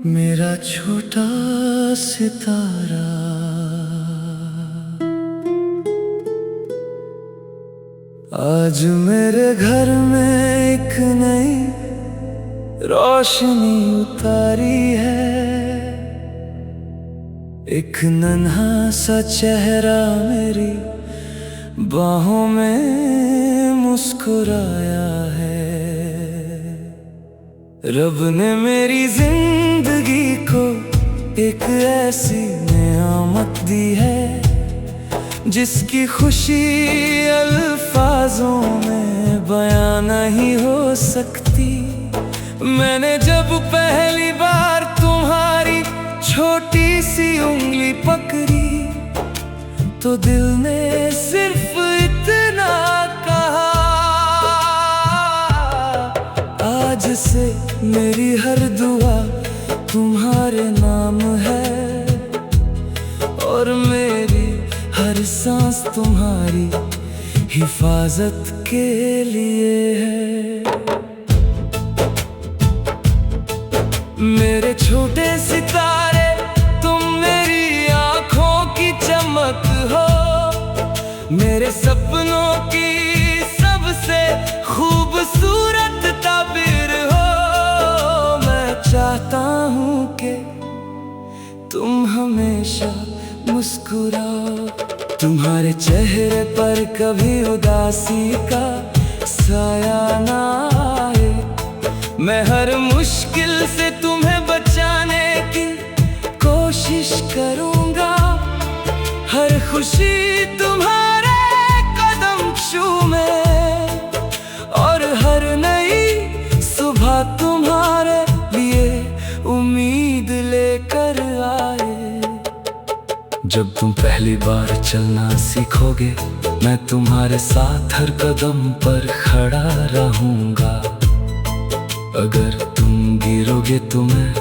मेरा छोटा सितारा आज मेरे घर में एक नई रोशनी उतारी है। एक नन्हा सा चेहरा मेरी बाहों में मुस्कुराया है। रब ने मेरी जिंदगी को एक ऐसी नेमत दी है जिसकी खुशी अल्फाजों में बयां नहीं हो सकती। मैंने जब पहली बार तुम्हारी छोटी सी उंगली पकड़ी तो दिल ने सिर्फ इतना कहा, आज से मेरी हर दुआ तुम्हारे नाम है और मेरी हर सांस तुम्हारी हिफाजत के लिए है। मेरे छोटे सितारे तुम मेरी आंखों की चमक हो, मेरे सपनों की सबसे खूबसूरत ताबीर हो। मैं चाहता हूँ कि तुम हमेशा मुस्कुराओ, तुम्हारे चेहरे पर कभी उदासी का साया ना आए। मैं हर मुश्किल से तुम्हें बचाने की कोशिश करूंगा, हर खुशी तुम्हारे कदम चूमे और हर नई सुबह तुम्हारे लिए उम्मीद लेकर आए। जब तुम पहली बार चलना सीखोगे मैं तुम्हारे साथ हर कदम पर खड़ा रहूंगा। अगर तुम गिरोगे तो मैं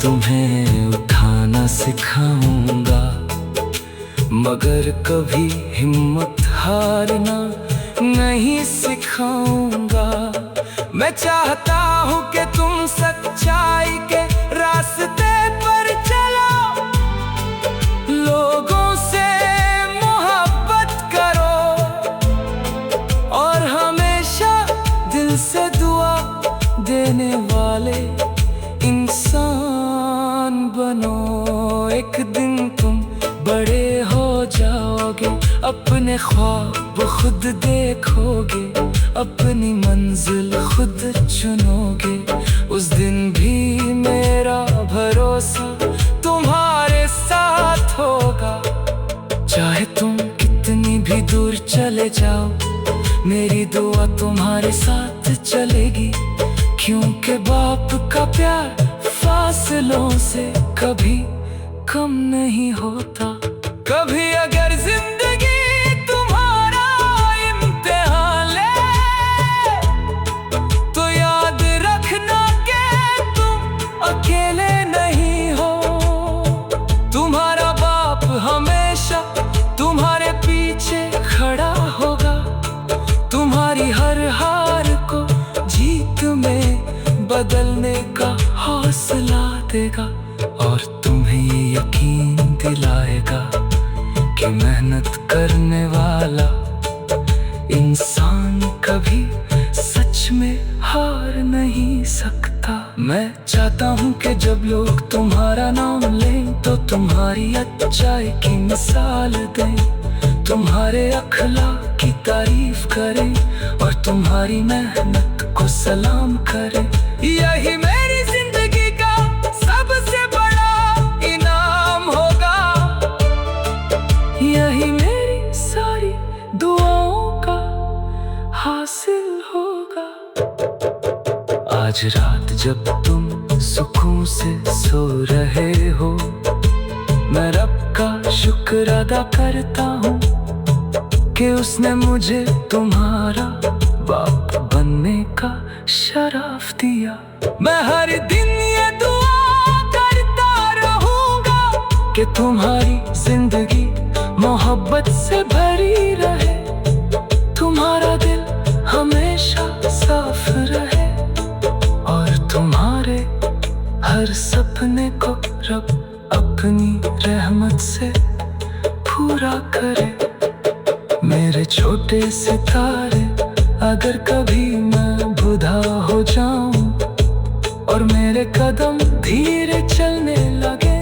तुम्हें उठाना सिखाऊंगा, मगर कभी हिम्मत हारना नहीं सिखाऊंगा। मैं चाहता हूँ कि तुम सच्चाई के रास्ते पर चलो, लोगों से मोहब्बत करो और हमेशा दिल से दुआ देने वाले इंसान बनो। एक दिन तुम बड़े हो जाओगे, अपने ख्वाब खुद देखोगे, अपनी मंजिल खुद चुनोगे। उस दिन भी मेरा भरोसा तुम्हारे साथ होगा, चाहे तुम कितनी भी दूर चले जाओ मेरी दुआ तुम्हारे साथ चलेगी। क्योंकि बाप का प्यार फासलों से कभी कम नहीं होता। कभी अगर जिंदगी तुम्हारा इम्तिहान ले तो याद रखना कि तुम अकेले नहीं हो। तुम्हारा बाप हमेशा तुम्हारे पीछे खड़ा होगा, तुम्हारी हर हार को जीत में बदलने का हौसला देगा और तुम्हें ये यकीन दिलाएगा कि मेहनत करने वाला इंसान कभी सच में हार नहीं सकता। मैं चाहता हूँ कि जब लोग तुम्हारा नाम लें तो तुम्हारी अच्छाई की मिसाल दें, तुम्हारे अखलाक की तारीफ करें और तुम्हारी मेहनत को सलाम करें। यही मेरी जिंदगी का सबसे बड़ा इनाम होगा, यही मेरी सारी दुआओं का हासिल होगा। आज रात जब तुम सुकून से सो रहे हो मैं रब का शुक्र अदा करता हूँ कि उसने मुझे तुम्हारा बाप बनने का शरफ दिया। मैं हर दिन ये दुआ करता रहूंगा कि तुम्हारी जिंदगी मोहब्बत से भरी रहे, तुम्हारा हर सपने को रब अपनी रहमत से पूरा करे। मेरे छोटे सितारे, अगर कभी मैं बुधा हो जाऊं और मेरे कदम धीरे चलने लगे,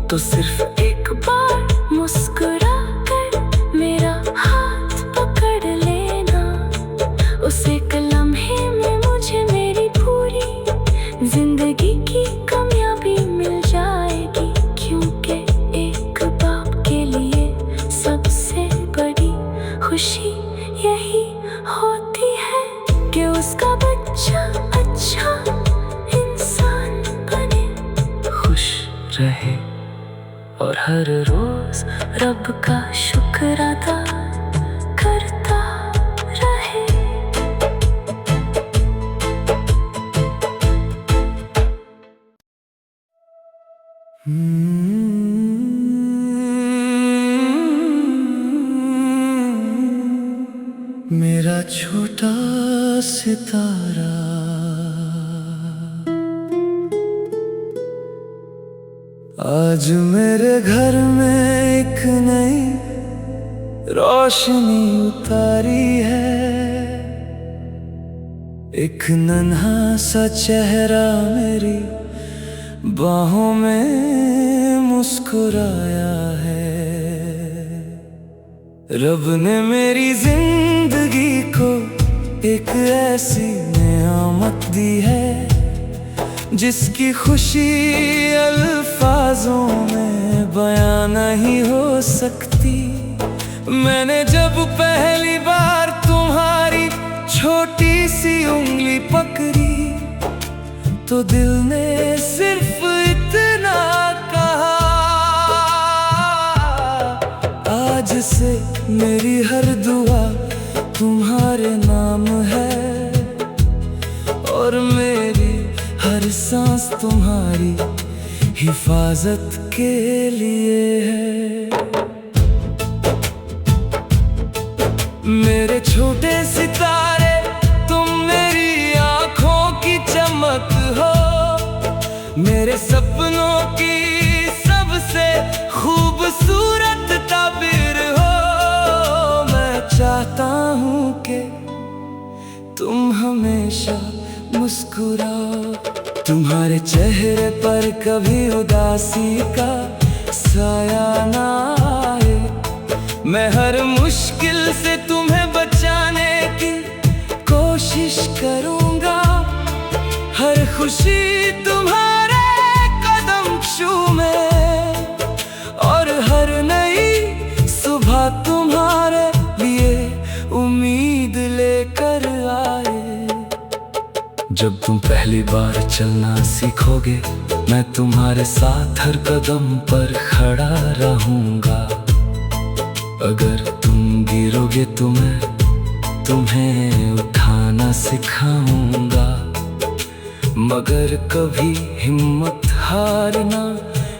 तो सिर्फ एक बार मुस्कुरा कर मेरा हाथ पकड़ लेना। उस एक लम्हे में मुझे मेरी पूरी जिंदगी की कामयाबी मिल जाएगी, क्योंकि एक बाप के लिए सबसे बड़ी खुशी यही होती है कि उसका बच्चा अच्छा इंसान बने, खुश रहे और हर रोज रब का शुक्र अदा करता रहे। मेरा छोटा सितारा, आज मेरे घर में एक नई रोशनी उतारी है। एक नन्हा सा चेहरा मेरी बाहों में मुस्कुराया है। रब ने मेरी जिंदगी को एक ऐसी नेमत दी है, जिसकी खुशी अल्फाजों में बयां नहीं हो सकती। मैंने जब पहली बार तुम्हारी छोटी सी उंगली पकड़ी, तो दिल ने सिर्फ इतना कहा, आज से मेरी हर दुआ तुम्हारे नाम है, और मेरी हर सांस तुम्हारी हिफाजत के लिए है। मेरे छोटे सितारे, तुम मेरी आंखों की चमक हो, मेरे सपनों की सबसे खूबसूरत ताबीर हो। मैं चाहता हूँ कि तुम हमेशा मुस्कुराओ, तुम्हारे चेहरे पर कभी उदासी का साया ना आए। मैं हर मुश्किल से तुम्हें बचाने की कोशिश करूँगा, हर खुशी तुम्हारे कदम चूमे, और हर नई सुबह तुम्हारे लिए उम्मीद लेकर आए। जब तुम पहली बार चलना सीखोगे, मैं तुम्हारे साथ हर कदम पर खड़ा रहूँगा। अगर तुम गिरोगे तो मैं तुम्हें उठाना सिखाऊंगा, मगर कभी हिम्मत हारना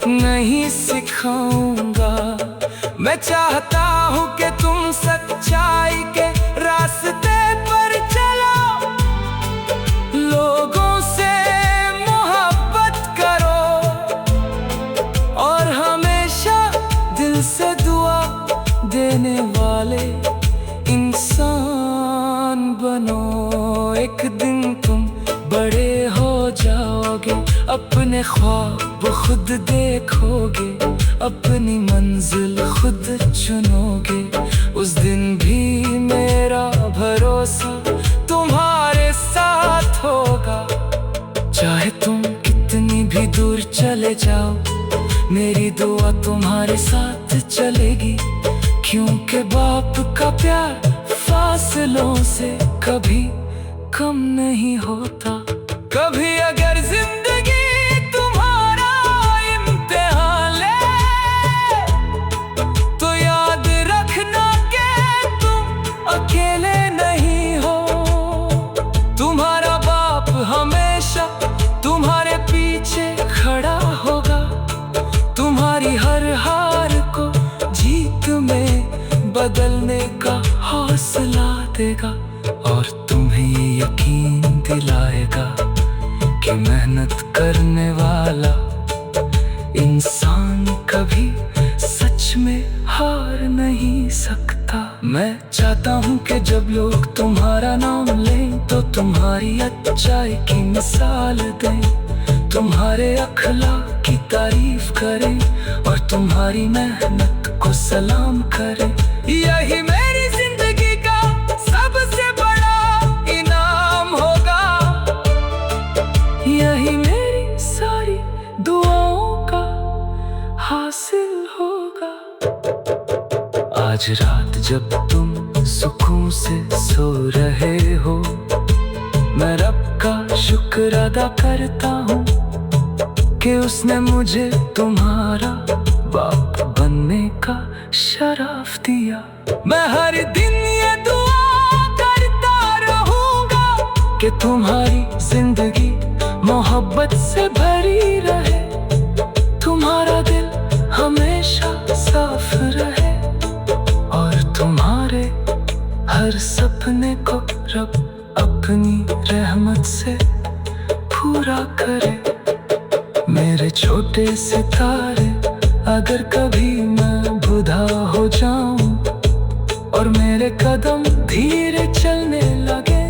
नहीं सिखाऊंगा। मैं चाहता हूँ कि तुम सच्चाई के रास्ते पर चलो, लोगों से मोहब्बत करो, और हमेशा दिल से दुआ देने वाले इंसान बनो। एक दिन तुम बड़े हो जाओगे, अपने ख्वाब खुद देखोगे, अपनी मंजिल खुद चुनोगे। उस दिन भी मेरा भरोसा तुम्हारे साथ होगा, चाहे तुम कितनी भी दूर चले जाओ, मेरी दुआ तुम्हारे साथ चलेगी। क्योंकि बाप का प्यार फासलों से कभी कम नहीं होता। कभी अगर जिंदगी तुम्हारा इम्तिहान ले, तो याद रखना कि तुम अकेले नहीं हो। तुम्हारा बाप हमेशा तुम्हारे पीछे खड़ा होगा, तुम्हारी हर हार को जीत में बदलने का हौसला देगा, और तुम्हें ये यकीन दिलाएगा कि मेहनत करने वाला इंसान कभी सच में हार नहीं सकता। मैं चाहता हूँ कि जब लोग तुम्हारा नाम लें तो तुम्हारी अच्छाई की मिसाल दें, तुम्हारे अखलाक की तारीफ करें और तुम्हारी मेहनत को सलाम करें। यही मेरी जिंदगी का सबसे बड़ा इनाम होगा, यही मेरी सारी दुआओं का हासिल होगा। आज रात जब तुम सुकून से सो रहे हो, मैं रब का शुक्र अदा करता हूँ कि उसने मुझे तुम्हारा बाप बनने का शरफ दिया। मैं हर दिन ये दुआ करता रहूंगा कि तुम्हारी जिंदगी मोहब्बत से भरी रहे, तुम्हारा दिल हमेशा साफ रहे और तुम्हारे हर सपने को रब अपनी रहमत से पूरा करे। मेरे छोटे सितारे, अगर कभी मैं बुधा हो जाऊं और मेरे कदम धीरे चलने लगे,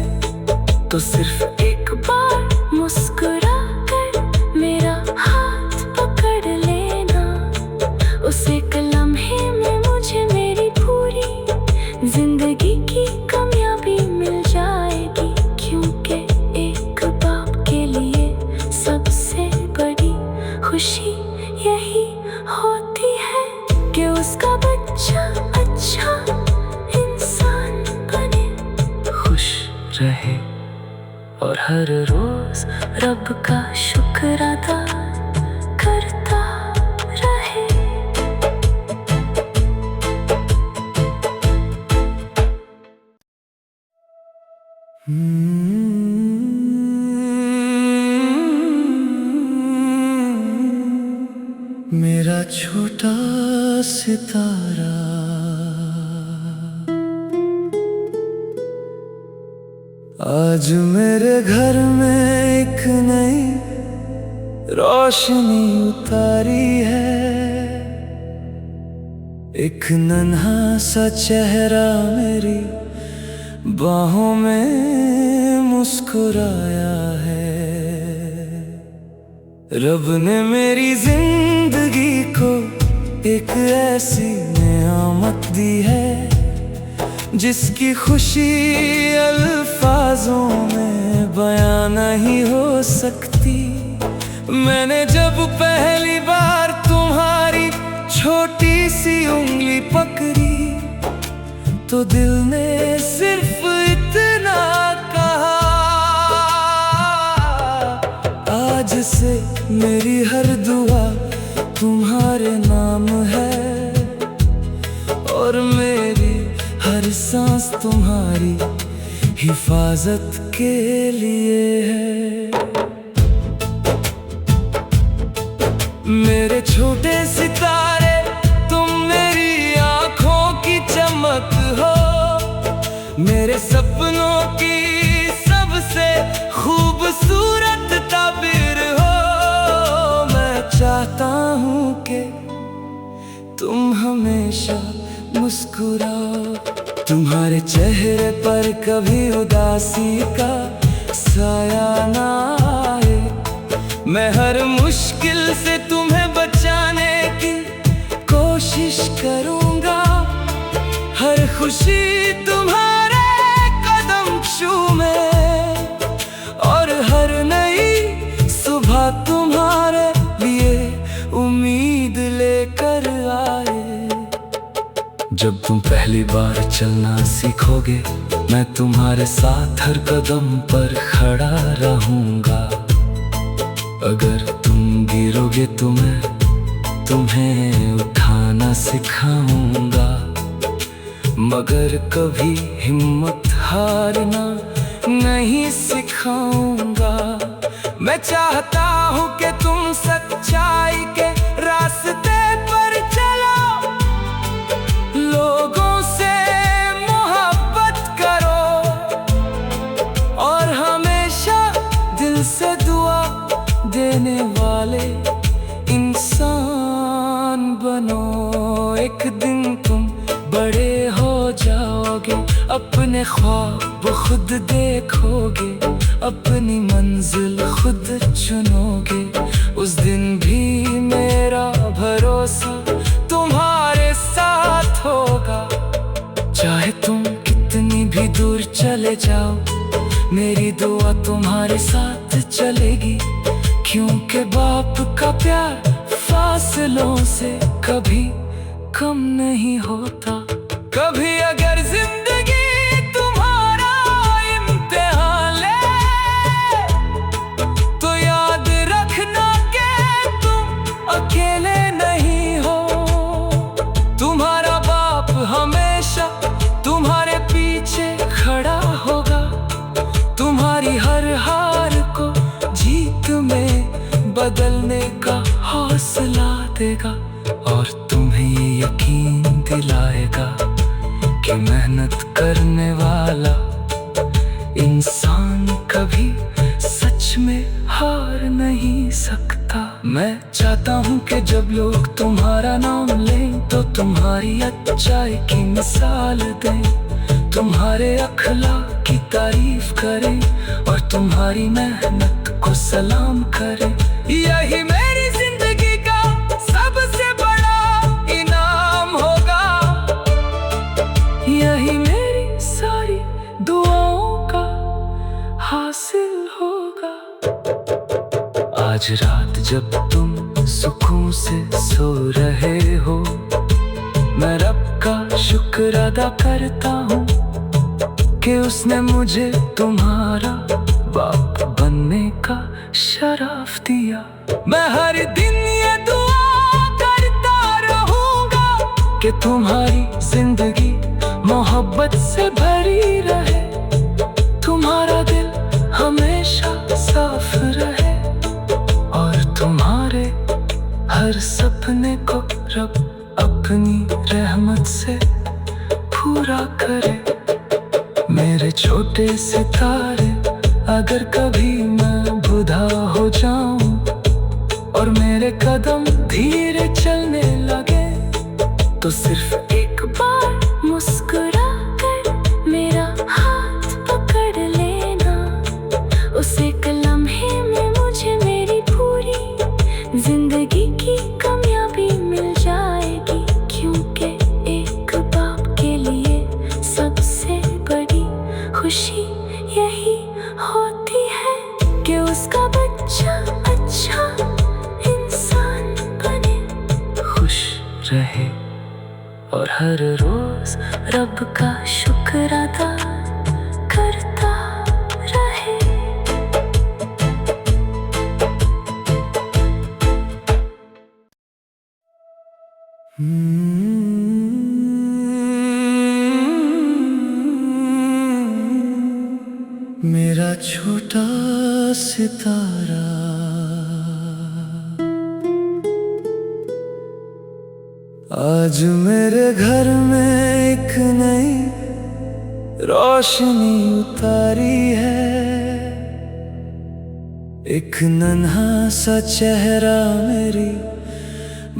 तो सिर्फ एक बार मुस्कुरा कर मेरा हाथ पकड़ लेना। उस एक लम्हे में मुझे मेरी पूरी जिंदगी की कामयाबी मिल जाएगी, क्योंकि एक बाप के लिए सबसे बड़ी खुशी यही होती है कि उसका बच्चा अच्छा इंसान बने, खुश रहे और हर रोज रब का शुक्र अदा करता रहे। मेरा छोटा सितारा, आज मेरे घर में एक नई रोशनी उतारी है। एक नन्हा सा चेहरा मेरी बाहों में मुस्कुराया है। रब ने मेरी जिंदगी को एक ऐसी नेमत दी है जिसकी खुशी अल्फाजों में बयां नहीं हो सकती। मैंने जब पहली बार तुम्हारी छोटी सी उंगली पकड़ी तो दिल ने सिर्फ इतना कहा, आज से मेरी हर दुआ तुम्हारे नाम है और मेरी हर सांस तुम्हारी हिफाजत के लिए है। मेरे छोटे सितारे, तुम मेरी आंखों की चमक हो, मेरे सपनों की सबसे खूबसूरत ताबीर हो। मैं चाहता हूँ कि तुम हमेशा मुस्कुराओ, तुम्हारे चेहरे पर कभी उदासी का साया ना आए। मैं हर मुश्किल से तुम्हें बचाने की कोशिश करूँगा, हर खुशी तुम्हारे कदम चूमे और हर नई सुबह तुम्हारे लिए उम्मीद लेकर आए। जब तुम पहली बार चलना सीखोगे, मैं तुम्हारे साथ हर कदम पर खड़ा रहूंगा। अगर तुम गिरोगे तो मैं तुम्हें उठाना सिखाऊंगा, मगर कभी हिम्मत हारना नहीं सिखाऊंगा। मैं चाहता हूँ कि तुम सच्चाई के रास्ते पर चलो, लोगों से मोहब्बत करो और हमेशा दिल से दुआ जाओगे, अपने ख्वाब खुद देखोगे, अपनी मंजिल खुद चुनोगे। उस दिन भी मेरा भरोसा तुम्हारे साथ होगा। चाहे तुम कितनी भी दूर चले जाओ, मेरी दुआ तुम्हारे साथ चलेगी। क्योंकि बाप का प्यार फासलों से कभी कम नहीं होता। कभी अगर जिंदगी तुम्हारा इम्तिहान ले, तो याद रखना कि तुम अकेले नहीं हो। तुम्हारा बाप हमेशा तुम्हारे पीछे खड़ा होगा, तुम्हारी हर हार को जीत में बदलने का हौसला देगा, और तुम्हें ये यकीन दिलाएगा कि मेहनत करने वाला इंसान कभी सच में हार नहीं सकता। मैं चाहता हूँ कि जब लोग तुम्हारा नाम लें, तो तुम्हारी अच्छाई की मिसाल दें, तुम्हारे अखलाक की तारीफ करें, और तुम्हारी मेहनत को सलाम करें। यही मेरी जिंदगी का सबसे बड़ा इनाम होगा, यही मेरी सारी दुआओं का हासिल होगा। आज रात जब तुम सुकून से सो रहे हो, मैं रब का शुक्र अदा करता हूँ कि उसने मुझे तुम्हारा बाप बनने का शरफ दिया। मैं हर दिन ये दुआ करता रहूंगा कि तुम्हारी जिंदगी मोहब्बत से भरी रहे, तुम्हारा दिल हमेशा साफ रहे, और तुम्हारे हर सपने को रब अपनी रहमत से पूरा करे। मेरे छोटे सितारे, अगर कभी मैं बुधा हो जाऊं और मेरे कदम धीरे चलने लगे, तो सिर्फ एक बार मुस्कुरा कर मेरा हाथ पकड़ लेना। उस एक लम्हे में मुझे मेरी पूरी जिंदगी की कामयाबी मिल जाएगी। क्योंकि एक बाप के लिए सबसे बड़ी खुशी यही होती है कि उसका बच्चा अच्छा इंसान बने, खुश रहे, और हर रोज रब का शुक्र अदा करता रहे। मेरा छोटा सितारा, आज मेरे घर में एक नई रोशनी उतारी है। एक नन्हा सा चेहरा मेरी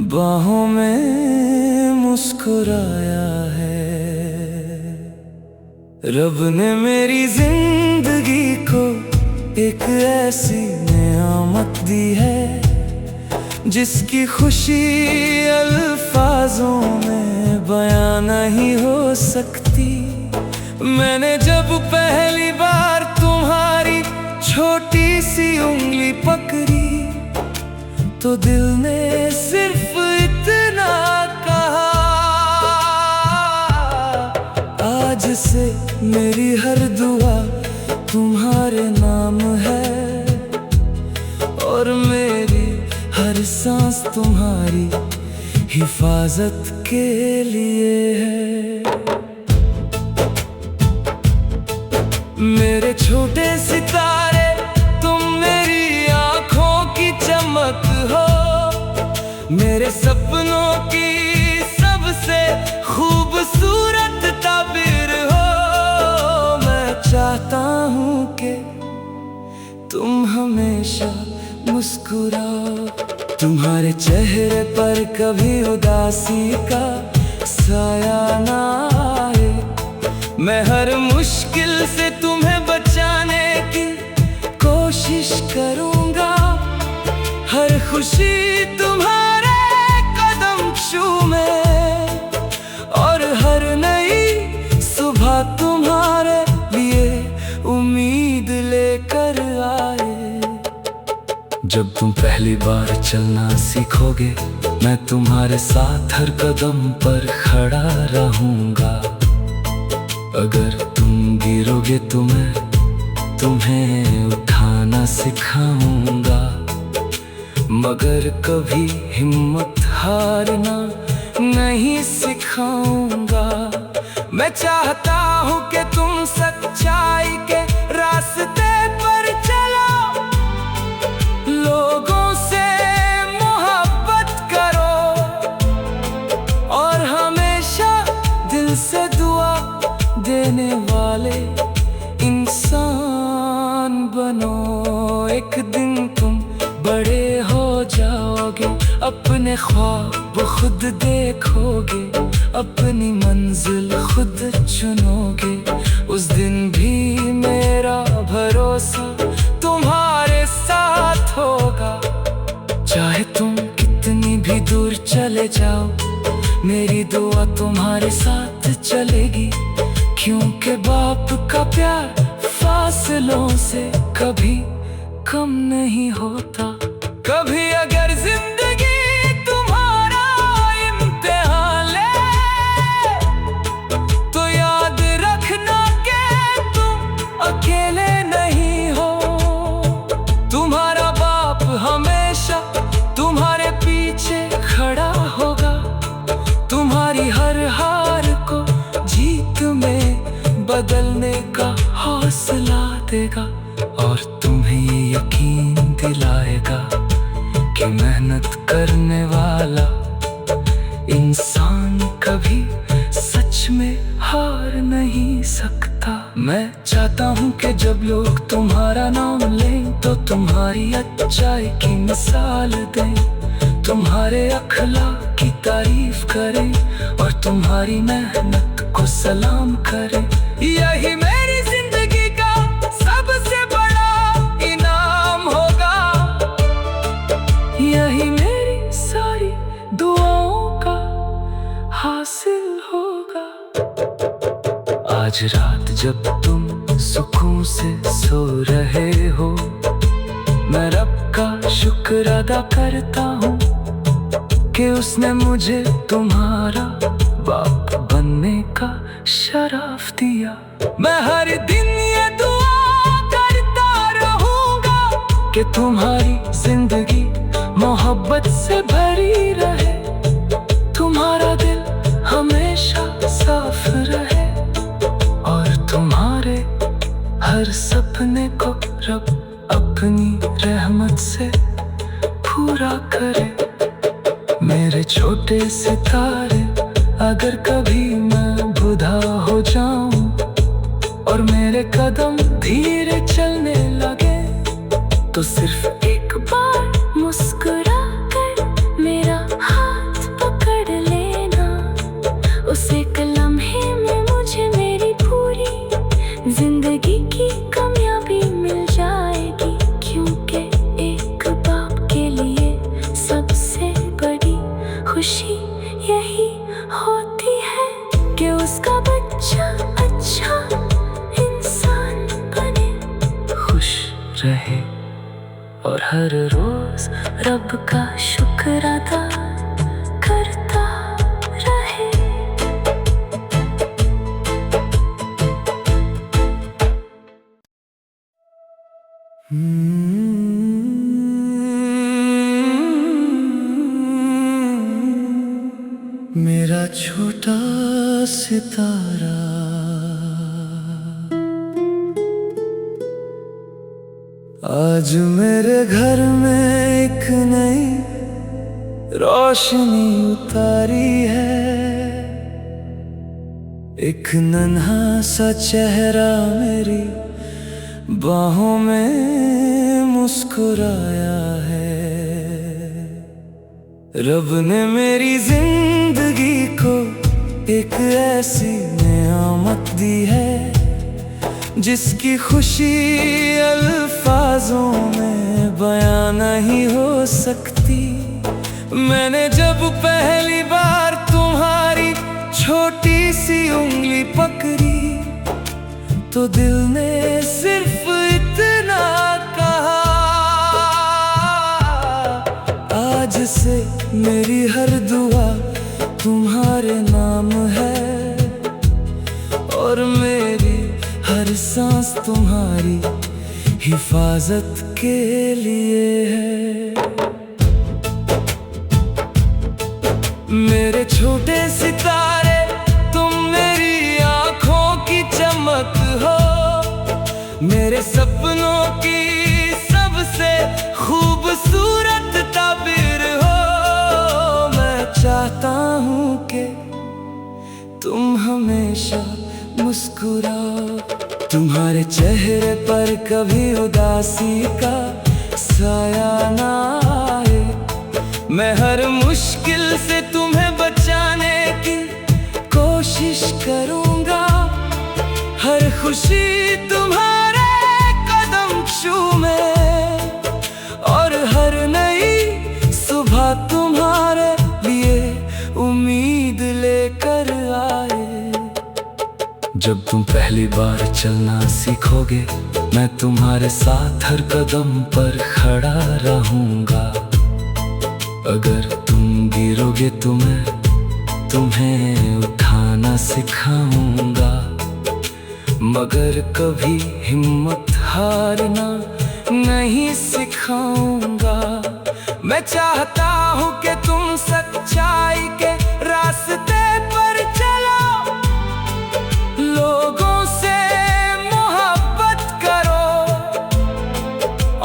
बाहों में मुस्कुराया है। रब ने मेरी जिंदगी को एक ऐसी नेमत दी है, जिसकी खुशी अल्फाजों में बयां नहीं हो सकती। मैंने जब पहली बार तुम्हारी छोटी सी उंगली पकड़ी, तो दिल ने सिर्फ इतना कहा, आज से मेरी हर दुआ तुम्हारे नाम है, और मेरी हर सांस तुम्हारी हिफाजत के लिए है। मेरे छोटे सितारे, तुम मेरी आंखों की चमक हो, मेरे सपनों की सबसे खूबसूरत ताबीर हो। मैं चाहता हूँ कि तुम हमेशा मुस्कुराओ, तुम्हारे चेहरे पर कभी उदासी का साया ना आए। मैं हर मुश्किल से तुम्हें बचाने की कोशिश करूंगा। हर खुशी तुम्हारे कदम चूमे और हर नई सुबह तुम्हारे लिए उम्मीद लेकर आए। जब तुम पहली बार चलना सीखोगे, मैं तुम्हारे साथ हर कदम पर खड़ा रहूंगा। अगर तुम गिरोगे तो मैं तुम्हें उठाना सिखाऊंगा, मगर कभी हिम्मत हारना नहीं सिखाऊंगा। मैं चाहता हूँ कि तुम सच्चाई के रास्ते पर चलो, लोगों से मोहब्बत करो और हमेशा दिल से दुआ देने वाले इंसान बनो। एक दिन तुम बड़े हो जाओगे, अपने ख्वाब खुद देखोगे, अपनी मंजिल खुद चुनोगे। उस दिन भी मेरा भरोसा तुम्हारे साथ होगा। चाहे तुम कितनी भी दूर चले जाओ, मेरी दुआ तुम्हारे साथ चलेगी। क्योंकि बाप का प्यार फासलों से कभी कम नहीं होता। कभी अगर जिंदगी तुम्हारा इम्तिहान ले, तो याद रखना कि तुम अकेले नहीं हो। तुम्हारा बाप हमेशा तुम्हारे पीछे खड़ा होगा, तुम्हारी हर हार को जीत में बदलने का हौसला देगा और तुम्हें ये यकीन दिलाएगा कि मेहनत करने वाला इंसान कभी सच में हार नहीं सकता। मैं चाहता हूँ कि जब लोग तुम्हारा नाम लें तो तुम्हारी अच्छाई की मिसाल दें, तुम्हारे अखलाक की तारीफ करें और तुम्हारी मेहनत को सलाम करें। यही मेरी जिंदगी का सबसे बड़ा इनाम होगा, यही मेरी सारी दुआओं का हासिल होगा। आज रात जब तुम सुकून से सो रहे हो, मैं रब का शुक्र अदा करता हूँ कि उसने मुझे तुम्हारा बाप बनने का शरफ दिया। मैं हर दिन ये दुआ करता रहूंगा कि तुम्हारी जिंदगी मोहब्बत से भरी रहे, तुम्हारा दिल हमेशा साफ रहे और तुम्हारे हर सपने को रब अपनी रहमत से पूरा करे। मेरे छोटे सितारे, अगर कभी मैं बुधा हो जाऊं और मेरे कदम धीरे चलने लगे, तो सिर्फ एक बार मुस्कुरा कर मेरा हाथ पकड़ लेना। उस एक लम्हे में मुझे मेरी पूरी जिंदगी की कामयाबी मिल जाएगी। क्योंकि एक बाप के लिए सबसे बड़ी खुशी यही होती है कि उसका बच्चा अच्छा इंसान बने, खुश रहे और हर रोज रब का शुक्र अदा करता रहे। मेरा छोटा सितारा, आज मेरे घर में एक नई रोशनी उतारी है। एक नन्हा सा चेहरा मेरी बाहों में मुस्कुराया है। रब ने मेरी जिंदगी को एक ऐसी नेमत दी है, जिसकी खुशी अल्फाजों में बयां नहीं हो सकती। मैंने जब पहली बार तुम्हारी छोटी सी उंगली पकड़ी, तो दिल ने सिर्फ इतना कहा, आज से मेरी हर दुआ तुम्हारे नाम है, और मेरी हर सांस तुम्हारी हिफाजत के लिए है। मेरे छोटे सितारे, तुम मेरी आंखों की चमक हो, मेरे सपनों की सबसे खूबसूरत ताबीर हो। मैं चाहता हूँ कि तुम हमेशा मुस्कुराओ, तुम्हारे चेहरे पर कभी उदासी का साया ना आए। मैं हर मुश्किल से तुम्हें बचाने की कोशिश करूंगा, हर खुशी तुम्हारे कदम चूमे, और हर नई सुबह तुम्हारे लिए उम्मीद लेकर आए। जब तुम पहली बार चलना सीखोगे, मैं तुम्हारे साथ हर कदम पर खड़ा रहूंगा। अगर तुम गिरोगे तो मैं तुम्हें उठाना सिखाऊंगा, मगर कभी हिम्मत हारना नहीं सिखाऊंगा। मैं चाहता हूँ कि तुम सच्चाई के रास्ते पर चलो, लोगों से मोहब्बत करो,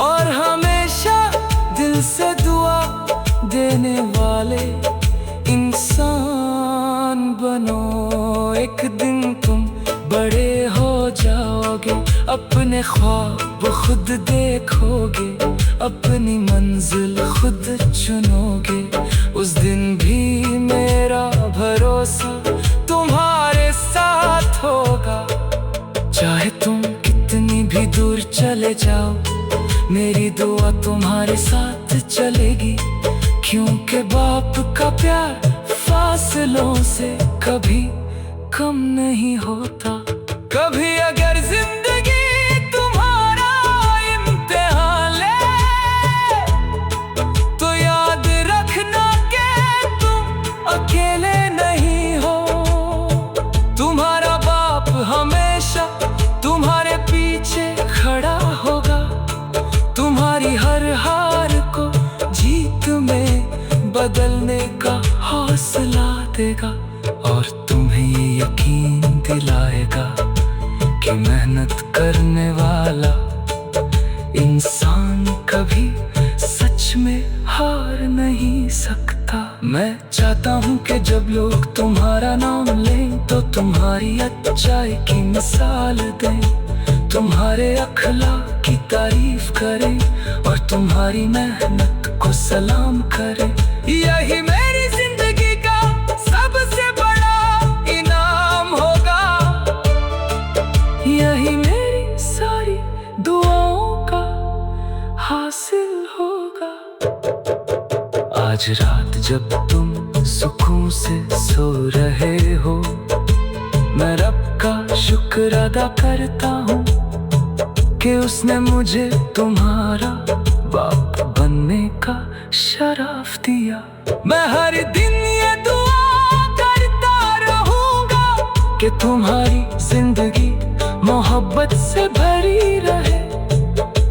और हमेशा दिल से दुआ देने वाले इंसान बनो। एक दिन तुम बड़े हो जाओगे, अपने ख्वाब खुद देखोगे, अपनी मंजिल खुद चुनोगे। उस दिन भी मेरा भरोसा तुम्हारे साथ होगा, चाहे तुम कितनी भी दूर चले जाओ, मेरी दुआ तुम्हारे साथ चलेगी। क्योंकि बाप का प्यार फासलों से कभी कम नहीं होता। कभी अगर जिंदगी तुम्हारा इम्तिहान ले, तो याद रखना कि तुम अकेले नहीं हो। तुम्हारा बाप हमेशा तुम्हारे पीछे खड़ा होगा, तुम्हारी हर हार को जीत में बदलने का हौसला देगा, और तुम्हें ये यकीन दिलाएगा कि मेहनत करने वाला इंसान कभी सच में हार नहीं सकता। मैं चाहता हूँ कि जब लोग तुम्हारा नाम लें, तो तुम्हारी अच्छाई की मिसाल दें, तुम्हारे अखलाक की तारीफ करें, और तुम्हारी मेहनत को सलाम करें। यही मेरी जिंदगी का सबसे बड़ा इनाम होगा, यही मेरी सारी दुआओं का हासिल होगा। आज रात जब तुम सुकून से सो रहे हो, मैं रब का शुक्र अदा करता हूँ कि उसने मुझे तुम्हारा बाप बनने का शरफ दिया। मैं हर दिन ये दुआ करता रहूंगा कि तुम्हारी जिंदगी मोहब्बत से भरी रहे,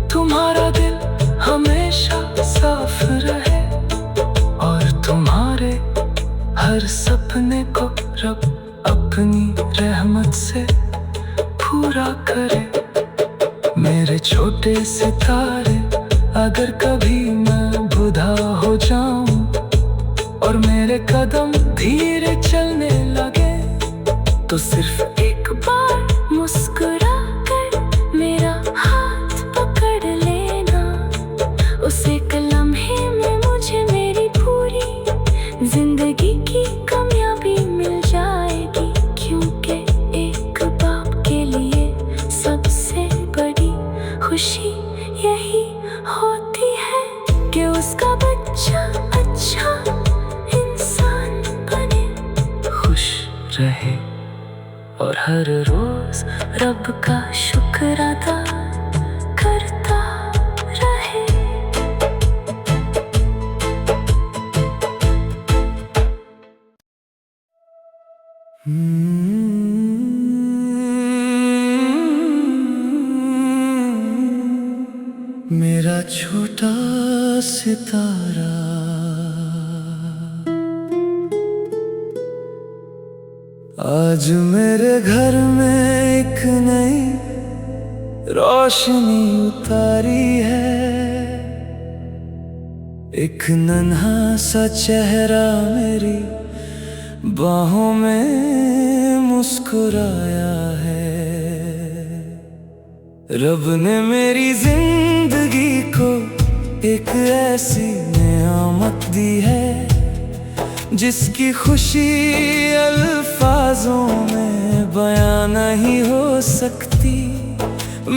तुम्हारा दिल हमेशा साफ रहे, और तुम्हारे हर सपने को रब अपनी रहमत से पूरा करे। मेरे छोटे सितारे, अगर कभी मैं बुधा हो जाऊं और मेरे कदम धीरे चलने लगे, तो सिर्फ एक बार मुस्कुरा कर मेरा हाथ पकड़ लेना। उस एक लम्हे में मुझे मेरी पूरी जिंदगी की कामयाबी मिल जाएगी, क्योंकि एक बार रोज रब का शुक्र अदा करता रहे। मेरा छोटा सितारा आज मेरे घर में एक नई रोशनी उतारी है। एक नन्हा सा चेहरा मेरी बाहों में मुस्कुराया है। रब ने मेरी जिंदगी को एक ऐसी नेमत दी है जिसकी खुशी अल्फाजों में बयां नहीं हो सकती।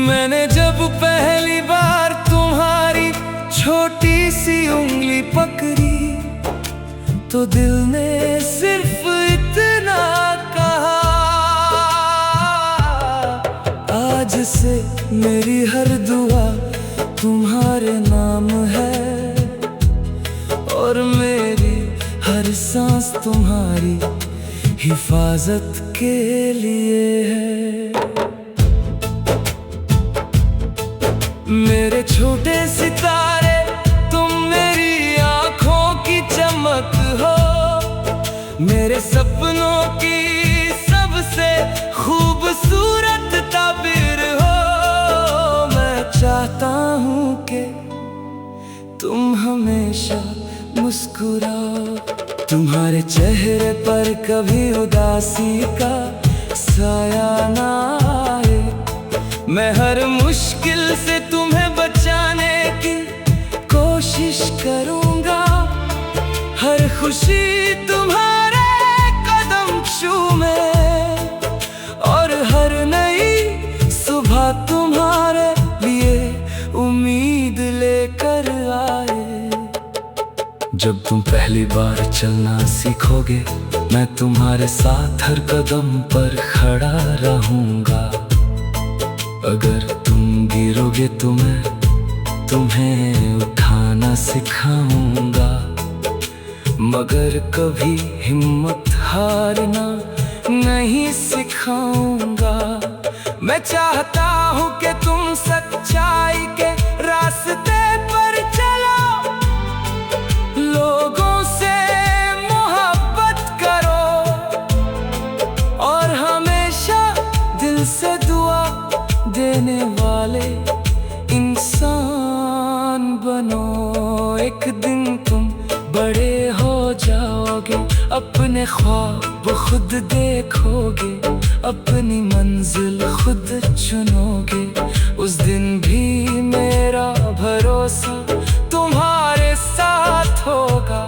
मैंने जब पहली बार तुम्हारी छोटी सी उंगली पकड़ी तो दिल ने सिर्फ इतना कहा, आज से मेरी हर दुआ तुम्हारे नाम है और मेरी हर सांस तुम्हारी हिफाजत के लिए है। मेरे छोटे सितारे तुम मेरी आंखों की चमक हो, मेरे सपनों की सबसे खूबसूरत ताबीर हो। मैं चाहता हूँ कि तुम हमेशा मुस्कुराओ, तुम्हारे चेहरे पर कभी उदासी का साया ना आए। मैं हर मुश्किल से तुम्हें बचाने की कोशिश करूंगा, हर खुशी तुम्हारे कदम चूमे और हर नई सुबह तुम्हारे लिए उम्मीद लेकर आए। जब तुम पहली बार चलना सीखोगे मैं तुम्हारे साथ हर कदम पर खड़ा रहूंगा। अगर तुम गिरोगे तो मैं तुम्हें उठाना सिखाऊंगा, मगर कभी हिम्मत हारना नहीं सिखाऊंगा। मैं चाहता हूँ कि तुम सच्चाई के रास्ते पर चलो, लोगों से मोहब्बत करो और हमेशा दिल से दुआ देने वाले इंसान बनो। एक दिन तुम बड़े हो जाओगे, अपने ख्वाब खुद देखोगे, अपनी मंजिल खुद चुनोगे। उस दिन भी मेरा भरोसा तुम्हारे साथ होगा,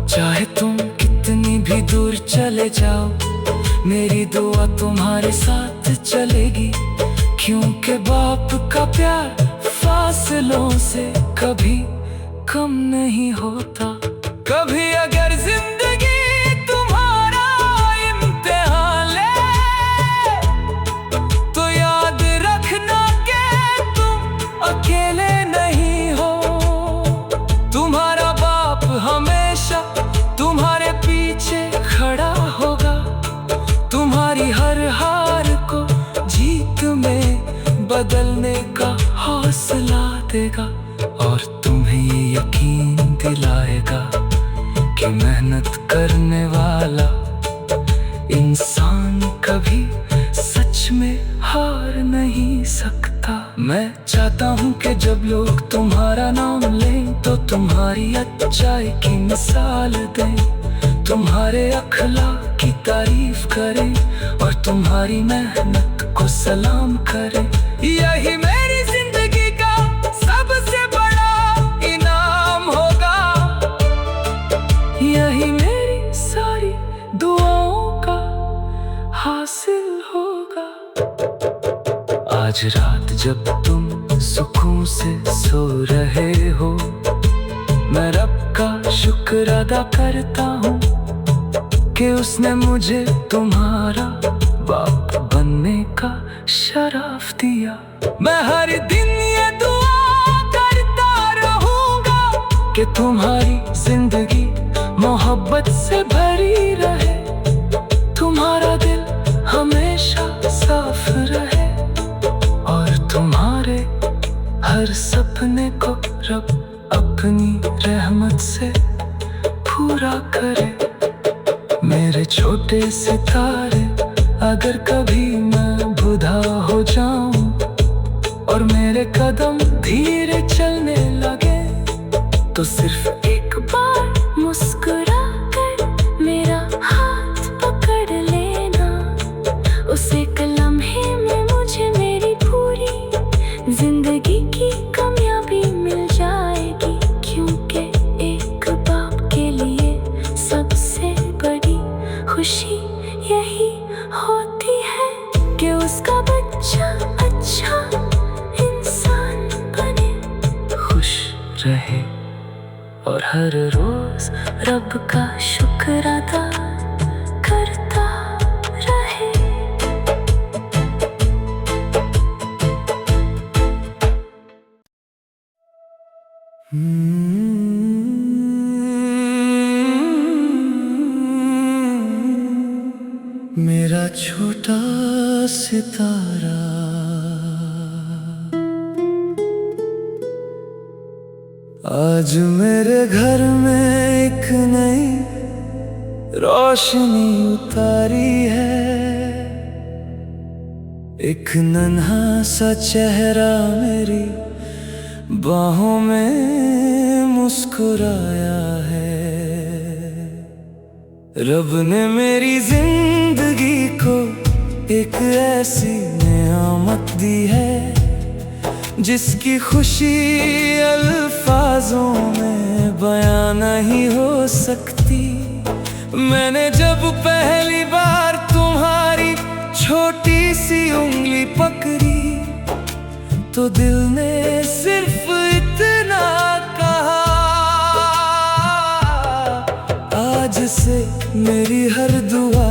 चाहे तुम कितनी भी दूर चले जाओ मेरी दुआ तुम्हारे साथ चलेगी। क्योंकि बाप का प्यार फासलों से कभी कम नहीं होता। कभी अगर जिंदगी तुम्हारा इम्तिहान ले तो याद रखना कि तुम अकेले नहीं हो। तुम्हारा बाप हमेशा तुम्हारे पीछे खड़ा होगा, तुम्हारी हर हार को जीत में बदलने का हौसला देगा और तुम्हें ये यकीन दिलाएगा कि मेहनत करने वाला इंसान कभी सच में हार नहीं सकता। मैं चाहता हूँ कि जब लोग तुम्हारा नाम लें तो तुम्हारी अच्छाई की मिसाल दें, तुम्हारे अखलाक की तारीफ करें और तुम्हारी मेहनत को सलाम करें। यही मेरी जिंदगी का सबसे बड़ा इनाम होगा, यही मेरी सारी दुआओं का हासिल होगा। आज रात जब तुम सुकून से सो रहे हो मैं रब का शुक्र अदा करता हूँ कि उसने मुझे तुम्हारा बाप बनने शराफ दिया। मैं हर दिन ये दुआ करता रहूंगा कि तुम्हारी जिंदगी मोहब्बत से भरी रहे, तुम्हारा दिल हमेशा साफ रहे और तुम्हारे हर सपने को रब अपनी रहमत से पूरा करे। मेरे छोटे सितारे, अगर कभी मैं बुधा हो जाऊं और मेरे कदम धीरे चलने लगे, तो सिर्फ एक बार मुस्कुरा कर मेरा हाथ पकड़ लेना। उस एक लम्हे में मुझे मेरी पूरी जिंदगी की कामयाबी मिल जाएगी, क्योंकि एक बाप के लिए सबसे बड़ी खुशी यही होती है कि उसका बच्चा अच्छा इंसान बने, खुश रहे और हर रोज रब का शुक्र अदा करता रहे। मेरा छोटा सितारा, आज मेरे घर में एक नई रोशनी उतारी है। एक नन्हा सा चेहरा मेरी बाहों में मुस्कुराया है। रब ने मेरी जिंदगी को एक ऐसी नेमत दी है जिसकी खुशी अल्फाजों में बयां नहीं हो सकती। मैंने जब पहली बार तुम्हारी छोटी सी उंगली पकड़ी, तो दिल ने सिर्फ इतना कहा, आज से मेरी हर दुआ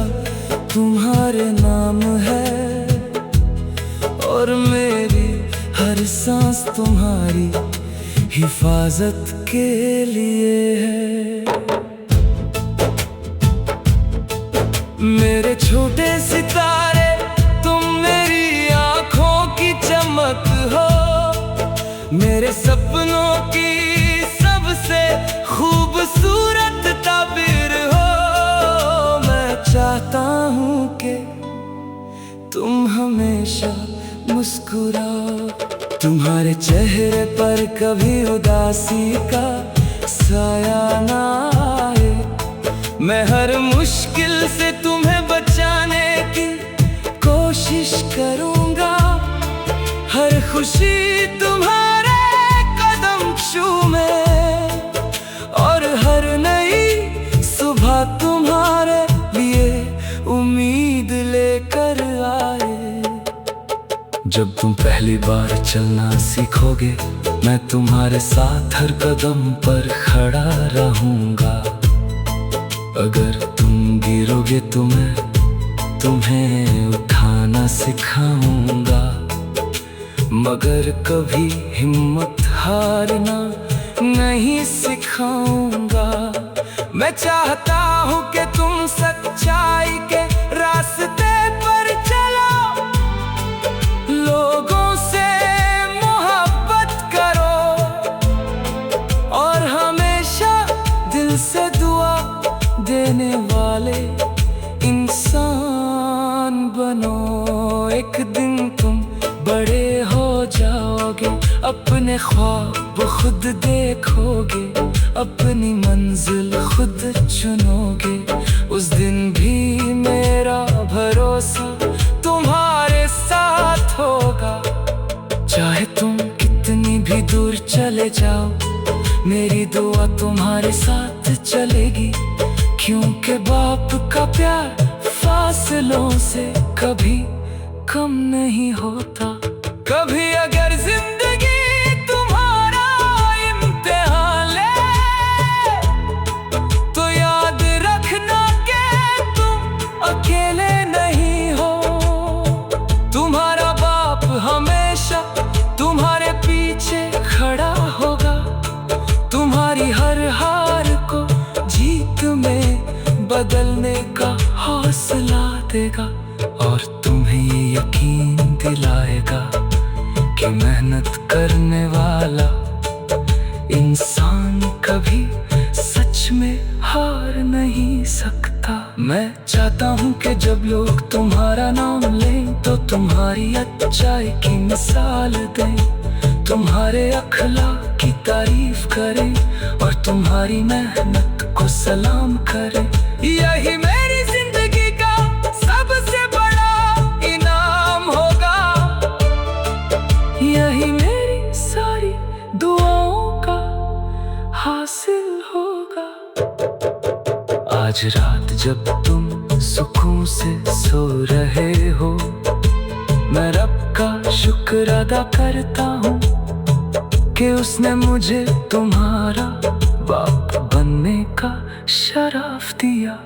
तुम्हारे नाम है और मेरी हर सांस तुम्हारी हिफाजत के लिए है। मेरे छोटे सितारे, तुम मेरी आंखों की चमक हो, मेरे सपनों की सबसे खूबसूरत ताबीर हो। मैं चाहता हूँ कि तुम हमेशा मुस्कुराओ, तुम्हारे चेहरे पर कभी उदासी का साया ना आए। मैं हर मुश्किल से तुम्हें बचाने की कोशिश करूँगा, हर खुशी तुम्हारे कदम चूमे और हर नई सुबह तुम्हारे लिए उम्मीद लेकर आए। जब तुम पहली बार चलना सीखोगे, मैं तुम्हारे साथ हर कदम पर खड़ा रहूंगा। अगर तुम गिरोगे तो मैं तुम्हें उठाना सिखाऊंगा, मगर कभी हिम्मत हारना नहीं सिखाऊंगा। मैं चाहता हूँ कि तुम सच्चाई के रास्ते पर चलो, लोगों से मोहब्बत करो और हमेशा दिल से दुआ देने वाले इंसान बनो। एक दिन तुम बड़े हो जाओगे, अपने ख्वाब खुद देखोगे, अपनी मंजिल खुद चुनोगे। उस दिन भी मेरा भरोसा तुम्हारे साथ होगा, चाहे तुम कितनी भी दूर चले जाओ, मेरी दुआ तुम्हारे साथ चलेगी। क्योंकि बाप का प्यार फासलों से कभी कम नहीं होता। कभी अगर जिंदगी तुम्हारा इम्तिहान ले, तो याद रखना कि तुम अकेले नहीं हो। तुम्हारा बाप देगा और तुम्हें ये यकीन दिलाएगा कि मेहनत करने वाला इंसान कभी सच में हार नहीं सकता। मैं चाहता हूँ कि जब लोग तुम्हारा नाम लें तो तुम्हारी अच्छाई की मिसाल दें, तुम्हारे अखलाक की तारीफ करें और तुम्हारी मेहनत को सलाम करें। यही मेरी जिंदगी का सबसे बड़ा इनाम होगा, यही मेरी सारी दुआओं का हासिल होगा। आज रात जब तुम सुकून से सो रहे हो, मैं रब का शुक्र अदा करता हूँ कि उसने मुझे तुम्हारा बाप बनने का शरफ दिया।